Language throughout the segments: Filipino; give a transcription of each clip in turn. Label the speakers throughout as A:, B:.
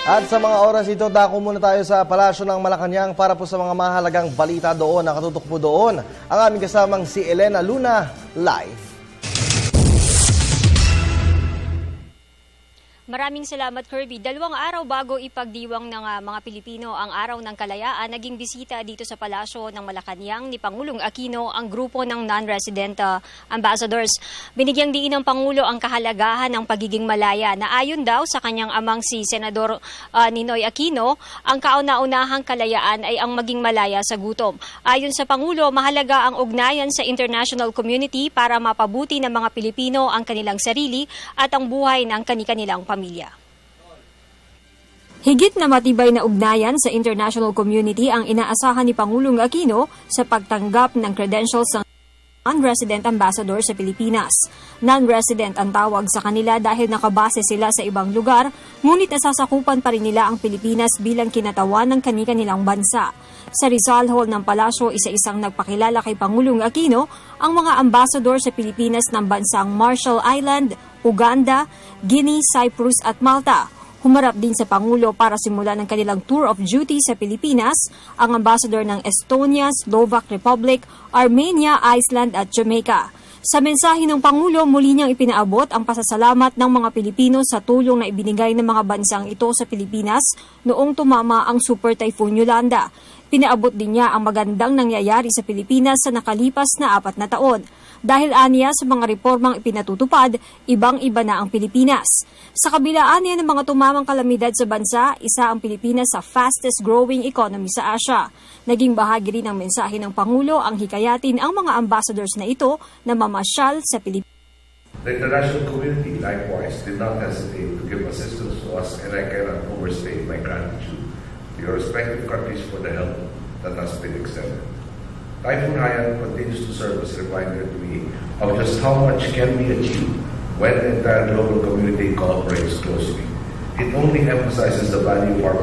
A: At sa mga oras ito, dako muna tayo sa Palasyo ng Malacanang para po sa mga mahalagang balita doon. Nakatutok po doon ang aming kasamang si Elena Luna live.
B: Maraming salamat, Kirby. 2 araw bago ipagdiwang ng mga Pilipino ang Araw ng Kalayaan, naging bisita dito sa Palasyo ng Malacanang ni Pangulong Aquino ang grupo ng non-resident ambassadors. Binigyang diin ng Pangulo ang kahalagahan ng pagiging malaya na ayon daw sa kanyang amang si Senador Ninoy Aquino, ang kauna-unahang kalayaan ay ang maging malaya sa gutom. Ayon sa Pangulo, mahalaga ang ugnayan sa international community para mapabuti ng mga Pilipino ang kanilang sarili at ang buhay ng kani-kanilang pamilya. Higit na matibay na ugnayan sa international community ang inaasahan ni Pangulong Aquino sa pagtanggap ng credentials ng non-resident ambassador sa Pilipinas. Non-resident ang tawag sa kanila dahil nakabase sila sa ibang lugar, ngunit nasasakupan pa rin nila ang Pilipinas bilang kinatawan ng kani-kanilang bansa. Sa Rizal Hall ng Palasyo, isa-isang nagpakilala kay Pangulong Aquino ang mga ambassador sa Pilipinas ng bansang Marshall Island, Uganda, Guinea, Cyprus at Malta. Humarap din sa Pangulo para simulan ang kanilang tour of duty sa Pilipinas ang ambassador ng Estonia, Slovak Republic, Armenia, Iceland at Jamaica. Sa mensahe ng Pangulo, muli niyang ipinaabot ang pasasalamat ng mga Pilipino sa tulong na ibinigay ng mga bansang ito sa Pilipinas noong tumama ang Super Typhoon Yolanda. Pinaabot din niya ang magandang nangyayari sa Pilipinas sa nakalipas na 4 na taon. Dahil aniya sa mga reformang ipinatutupad, ibang-iba na ang Pilipinas. Sa kabilaan niya ng mga tumamang kalamidad sa bansa, isa ang Pilipinas sa fastest-growing economy sa Asia. Naging bahagi rin ng mensahe ng Pangulo ang hikayatin ang mga ambassadors na ito na mamasyal sa Pilipinas.
C: The international community, likewise, did not hesitate to give assistance to us, and I cannot overstate my gratitude to your respective countries for the help that has been extended. Typhoon Haiyan continues to serve as a reminder to me of just how much can be achieved when the entire global community cooperates closely. It only emphasizes the value of our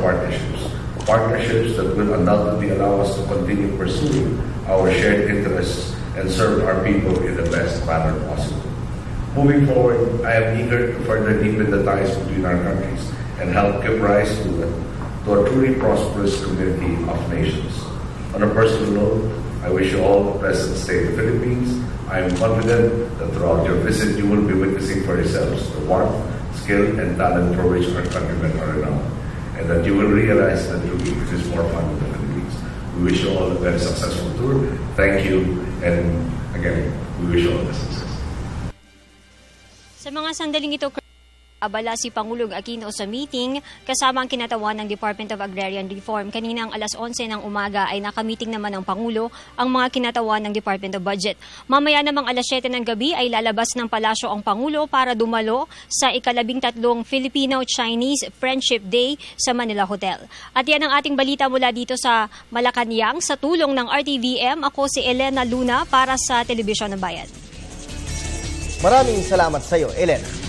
C: partnerships that will undoubtedly allow us to continue pursuing our shared interests and serve our people in the best manner possible. Moving forward, I am eager to further deepen the ties between our countries and help give rise to a truly prosperous community of nations. On a personal note, I wish you all a pleasant stay in the Philippines. I am confident that throughout your visit you will be witnessing for yourselves the warmth, skill, and talent for which our countrymen are renowned, and that you will realize that truly it is more fun in the Philippines. We wish you all a very successful tour. Thank you, and again, we wish you all the success.
B: Sa mga sandaling ito, abala si Pangulong Aquino sa meeting kasama ang kinatawan ng Department of Agrarian Reform. Kaninang alas 11 ng umaga ay nakamiting naman ng Pangulo ang mga kinatawan ng Department of Budget. Mamaya namang alas 7 ng gabi ay lalabas ng palasyo ang Pangulo para dumalo sa ika-13 Filipino-Chinese Friendship Day sa Manila Hotel. At yan ang ating balita mula dito sa Malacanang sa tulong ng RTVM. Ako si Elena Luna para sa Telebisyon ng Bayan.
A: Maraming salamat sa iyo, Elena.